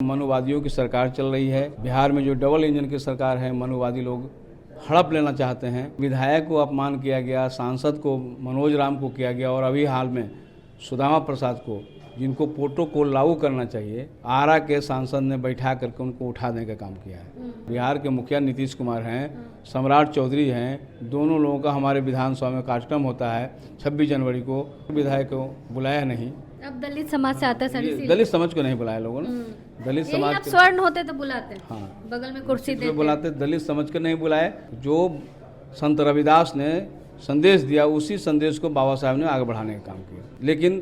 मनुवादियों की सरकार चल रही है। बिहार में जो डबल इंजन की सरकार है, मनुवादी लोग हड़प लेना चाहते हैं। विधायक को अपमान किया गया, सांसद को मनोज राम को किया गया और अभी हाल में सुदामा प्रसाद को, जिनको प्रोटोकॉल लागू करना चाहिए, आरा के सांसद ने बैठा करके उनको उठा देने का काम किया है। बिहार के मुखिया नीतीश कुमार हैं, सम्राट चौधरी हैं, दोनों लोगों का हमारे विधानसभा में कार्यक्रम होता है 26 जनवरी को। विधायक को बुलाया नहीं। अब दलित समाज से आता है सर, इसीलिए दलित समाज को नहीं बुलाया लोगों ने। दलित यही समाज आप स्वर्ण होते तो बुलाते, हाँ, बगल में कुर्सी पे देते। बुलाते, दलित समझ कर नहीं बुलाए। जो संत रविदास ने संदेश दिया, उसी संदेश को बाबा साहब ने आगे बढ़ाने का काम किया। लेकिन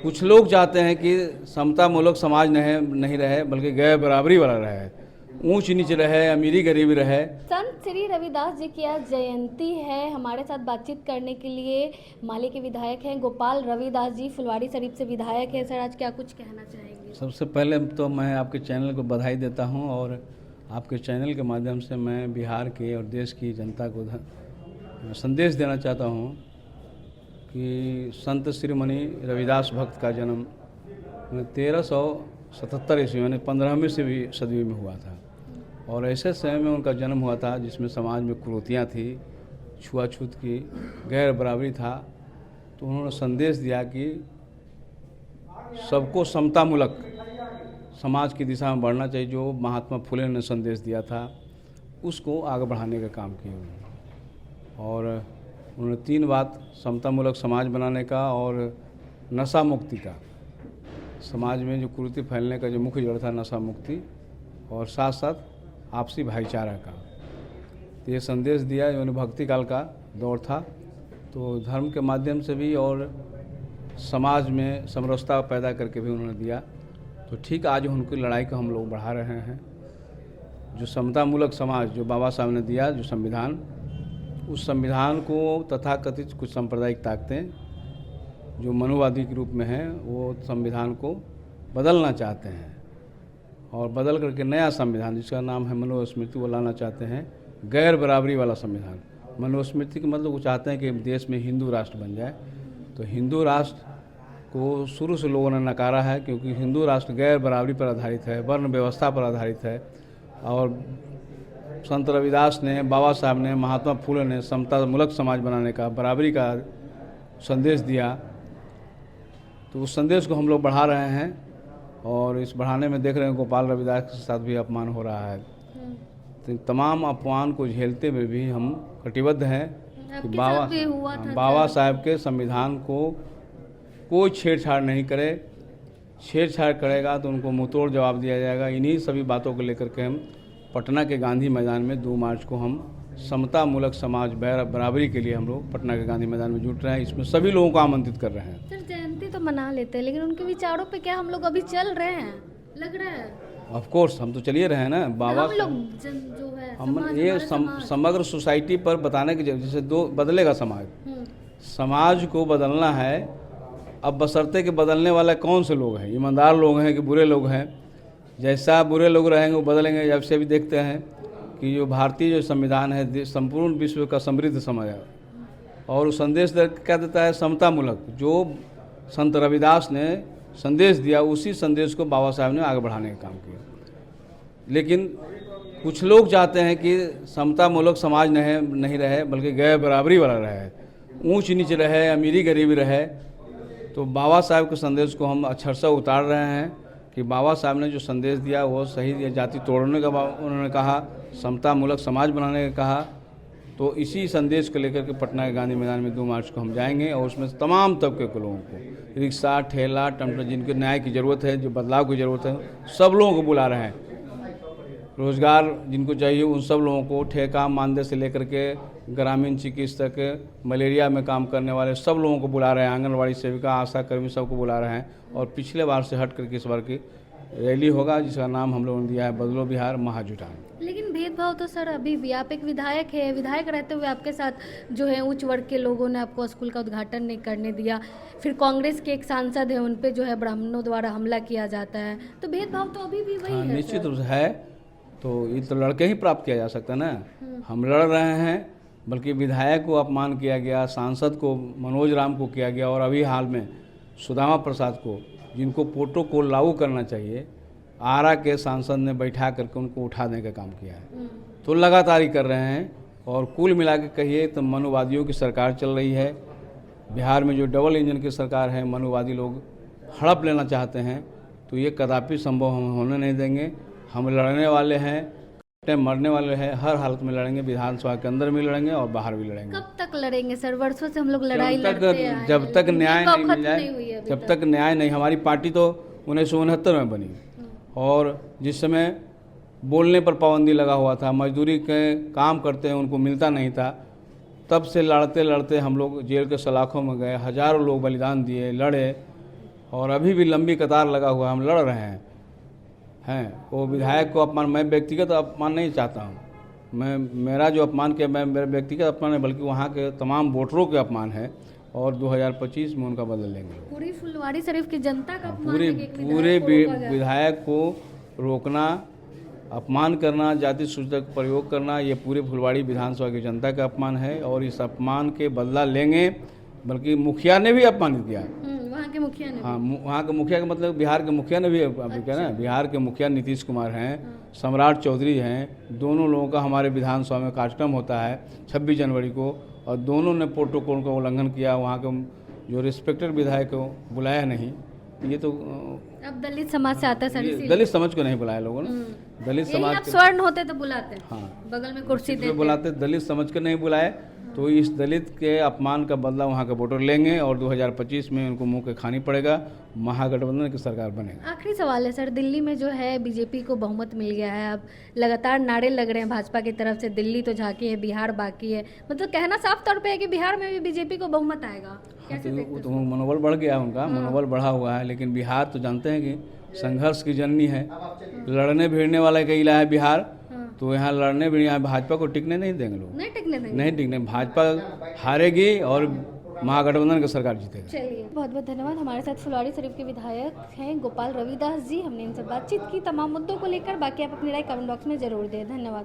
कुछ लोग चाहते हैं कि समतामूलक समाज नहीं रहे, बल्कि गैर बराबरी वाला रहे, ऊंच नीच रहे, अमीरी गरीबी रहे। संत श्री रविदास जी की आज जयंती है। हमारे साथ बातचीत करने के लिए माले के विधायक हैं गोपाल रविदास जी, फुलवारी शरीफ से विधायक है। सर, आज क्या कुछ कहना चाहेंगे? सबसे पहले तो मैं आपके चैनल को बधाई देता हूं और आपके चैनल के माध्यम से मैं बिहार के और देश की जनता को संदेश देना चाहता हूं कि संत श्रीमणि रविदास भक्त का जन्म 1377 ईस्वी यानी 15वीं सदी में हुआ था। और ऐसे समय में उनका जन्म हुआ था जिसमें समाज में कुरीतियाँ थी, छुआछूत की, गैर बराबरी था। तो उन्होंने संदेश दिया कि सबको समतामूलक समाज की दिशा में बढ़ना चाहिए। जो महात्मा फुले ने संदेश दिया था, उसको आगे बढ़ाने का काम किया उन्होंने। और उन्होंने 3 बात, समतामूलक समाज बनाने का और नशा मुक्ति का, समाज में जो कुरीति फैलने का जो मुख्य जड़ था नशा मुक्ति, और साथ साथ आपसी भाईचारा का। तो ये संदेश दिया। जो भक्ति काल का दौर था, तो धर्म के माध्यम से भी और समाज में समरसता पैदा करके भी उन्होंने दिया। तो ठीक आज उनकी लड़ाई को हम लोग बढ़ा रहे हैं। जो समतामूलक समाज जो बाबा साहब ने दिया, जो संविधान, उस संविधान को तथाकथित कुछ सांप्रदायिक ताकतें जो मनुवादी के रूप में हैं, वो संविधान को बदलना चाहते हैं और बदल करके नया संविधान जिसका नाम है मनुस्मृति वो लाना चाहते हैं। गैर बराबरी वाला संविधान। मनुस्मृति के मतलब वो चाहते हैं कि देश में हिंदू राष्ट्र बन जाए। तो हिंदू राष्ट्र को शुरू से लोगों ने नकारा है, क्योंकि हिंदू राष्ट्र गैर बराबरी पर आधारित है, वर्ण व्यवस्था पर आधारित है। और संत रविदास ने, बाबा साहब ने, महात्मा फुले ने समतामूलक समाज बनाने का, बराबरी का संदेश दिया। तो उस संदेश को हम लोग बढ़ा रहे हैं और इस बढ़ाने में देख रहे हैं गोपाल रविदास के साथ भी अपमान हो रहा है। तो तमाम अपमान को झेलते हुए भी हम कटिबद्ध हैं कि बाबा साहब के संविधान को कोई छेड़छाड़ नहीं करे। छेड़छाड़ करेगा तो उनको मुंहतोड़ जवाब दिया जाएगा। इन्हीं सभी बातों को लेकर के हम पटना के गांधी मैदान में 2 मार्च को हम समतामूलक समाज बराबरी के लिए हम लोग पटना के गांधी मैदान में जुट रहे हैं। इसमें सभी लोगों को आमंत्रित कर रहे हैं। सर, जयंती तो मना लेते हैं, लेकिन उनके विचारों पे क्या हम लोग अभी चल रहे हैं? लग रहा है। ऑफ कोर्स हम तो चलिए रहे हैं ना। बाबा हम लोग जो है हम समाज, ये समग्र सोसाइटी पर बताने की जैसे बदलेगा समाज। समाज को बदलना है। अब बशर्ते कि बदलने वाले कौन से लोग हैं, ईमानदार लोग हैं कि बुरे लोग हैं। जैसा बुरे लोग रहेंगे वो बदलेंगे। जब से भी देखते हैं कि जो भारतीय जो संविधान है संपूर्ण विश्व का समृद्ध समाज है और संदेश क्या देता है, समतामूलक। जो संत रविदास ने संदेश दिया, उसी संदेश को बाबा साहब ने आगे बढ़ाने का काम किया। लेकिन कुछ लोग चाहते हैं कि समतामूलक समाज नहीं रहे, बल्कि गैर बराबरी वाला रहे, ऊंच नीच रहे, अमीरी गरीबी रहे। तो बाबा साहब के संदेश को हम अक्षरशः उतार रहे हैं कि बाबा साहब ने जो संदेश दिया वो सही दिया। जाति तोड़ने का उन्होंने कहा, समतामूलक समाज बनाने का कहा। तो इसी संदेश को लेकर के पटना के गांधी मैदान में 2 मार्च को हम जाएंगे और उसमें तमाम तबके के लोगों को, रिक्शा, ठेला, टमटर, जिनके न्याय की ज़रूरत है, जो बदलाव की ज़रूरत है, सब लोगों को बुला रहे हैं। रोज़गार जिनको चाहिए उन सब लोगों को, ठेका मानदेय से लेकर के ग्रामीण चिकित्सक, मलेरिया में काम करने वाले सब लोगों को बुला रहे हैं। आंगनबाड़ी सेविका, आशा कर्मी, सबको बुला रहे हैं। और पिछले बार से हट करके इस बार की रैली होगा जिसका नाम हम लोगों ने दिया है बदलो बिहार महाजुटान। लेकिन भेदभाव तो सर अभी भी, आप एक विधायक है, विधायक रहते हुए आपके साथ जो है उच्च वर्ग के लोगों ने आपको स्कूल का उद्घाटन नहीं करने दिया। फिर कांग्रेस के एक सांसद है, उन पे जो है ब्राह्मणों द्वारा हमला किया जाता है। तो भेदभाव तो अभी भी वही है। निश्चित रूप से है। तो ये तो लड़के ही प्राप्त किया जा सकता है ना। हम लड़ रहे हैं, बल्कि विधायक को अपमान किया गया, सांसद को मनोज राम को किया गया और अभी हाल में सुदामा प्रसाद को, जिनको प्रोटोकॉल लागू करना चाहिए, आरा के सांसद ने बैठा करके उनको उठाने का काम किया है। तो लगातार ही कर रहे हैं और कुल मिला के कहिए तो मनुवादियों की सरकार चल रही है। बिहार में जो डबल इंजन की सरकार है, मनुवादी लोग हड़प लेना चाहते हैं, तो ये कदापि संभव हम होने नहीं देंगे। हम लड़ने वाले हैं, मरने वाले हैं, हर हालत में लड़ेंगे। विधानसभा के अंदर भी लड़ेंगे और बाहर भी लड़ेंगे। कब तक लड़ेंगे सर? वर्षों से हम लोग लड़ाई लड़ते आए हैं, जब तक न्याय नहीं मिल नहीं हुई जाए, है अभी जब तक न्याय नहीं। हमारी पार्टी तो 1969 में बनी और जिस समय बोलने पर पाबंदी लगा हुआ था, मजदूरी के काम करते हैं उनको मिलता नहीं था, तब से लड़ते लड़ते हम लोग जेल के सलाखों में गए, हजारों लोग बलिदान दिए, लड़े और अभी भी लंबी कतार लगा हुआ, हम लड़ रहे हैं। वो विधायक को अपमान, मैं व्यक्तिगत अपमान नहीं चाहता हूँ, मेरा जो अपमान किया मैं मेरे व्यक्तिगत अपमान है, बल्कि वहाँ के तमाम वोटरों के अपमान है और 2025 में उनका बदल लेंगे। पूरी फुलवाड़ी शरीफ की जनता का अपमान पूरे है कि एक पूरे विधायक को रोका गया। विधायक को रोकना, अपमान करना, जाति सूचक प्रयोग करना, ये पूरे फुलवाड़ी विधानसभा की जनता का अपमान है और इस अपमान के बदला लेंगे। बल्कि मुखिया ने भी अपमानित किया। वहाँ के मुखिया ने हाँ, वहाँ के मुखिया का मतलब बिहार के मुखिया ने भी अभी क्या ना, बिहार के मुखिया नीतीश कुमार हैं, सम्राट चौधरी हैं, दोनों लोगों का हमारे विधानसभा में कार्यक्रम होता है 26 जनवरी को और दोनों ने प्रोटोकॉल का उल्लंघन किया। वहाँ के जो रिस्पेक्टेड विधायक को बुलाया नहीं। ये तो अब दलित समाज से आता है सर, इसीलिए। दलित समाज को नहीं बुलाया लोगों ने, दलित यही समाज आप स्वर्ण होते तो बुलाते, हाँ, बगल में कुर्सी देते। बुलाते, दलित समझ कर नहीं बुलाए। तो इस दलित के अपमान का बदला वहाँ के वोटर लेंगे और 2025 में उनको मुंह के खानी पड़ेगा, महागठबंधन की सरकार बनेगी। आखिरी सवाल है सर, दिल्ली में जो है बीजेपी को बहुमत मिल गया है, अब लगातार नारे लग रहे हैं भाजपा की तरफ से, दिल्ली तो झांकी है, बिहार बाकी है, मतलब कहना साफ तौर पे है कि बिहार में भी बीजेपी को बहुमत आएगा। कैसे देखते हैं? तो मनोबल बढ़ गया उनका, मनोबल बढ़ा हुआ है। लेकिन बिहार तो जानते हैं कि संघर्ष की जननी है, लड़ने भिड़ने वाला का इलाका है बिहार। तो यहाँ लड़ने भी, यहाँ भाजपा को टिकने नहीं देंगे लोग, नहीं टिकने देंगे, नहीं टिकने। भाजपा हारेगी और महागठबंधन की सरकार जीतेगी। चलिए, बहुत बहुत धन्यवाद। हमारे साथ फुलवाड़ी शरीफ के विधायक हैं गोपाल रविदास जी, हमने इनसे बातचीत की तमाम मुद्दों को लेकर। बाकी आप अपनी राय कमेंट बॉक्स में जरूर दें। धन्यवाद।